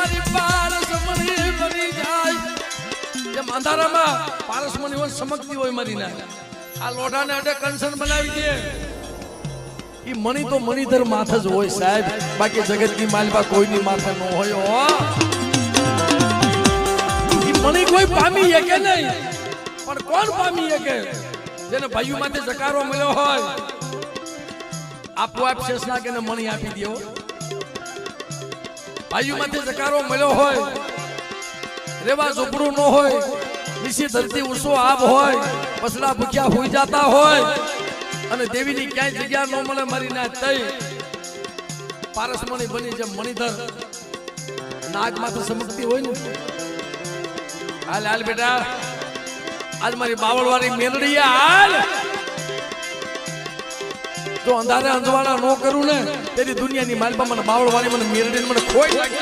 મારી પારસમણી બની જાય જેમ અંધારામાં પારસમણી હોય ચમકતી હોય મારી ના આ લોઢાને અડે કંસન બનાવી દે ઈ મણી તો મણીધર માથે જ હોય સાહેબ બાકી જગતની માલપા કોઈની માથે ન હોય હો ઈ મણી કોઈ પામી શકે નહીં પણ કોણ પામી શકે જેને ભાઈઓ માટે જકારો મળ્યો હોય આપોઆપ શેષના કે મણી આપી દો ભાઈઓ માટે જકારો મળ્યો હોય રેવા ઝૂંપડું ન હોય નીચે ધરતી ઊંચો આબ હોય પસલા ભૂખ્યા હોઈ જતા હોય અને દેવીની ક્યાંય જગ્યા ન મળે મારી ના તઈ પારસમણી બની જેમ મણીધર નાગ માથે ચમકતી હોય ને હાલ હાલ બેટા આજ મારી બાવળવાળી મેલડી હાલ જો અંધારે અંજવાળા ન કરું ને તેની દુનિયાની માલપા મને બાવળવાળી મને મેલડી મને ખોઈ લાગે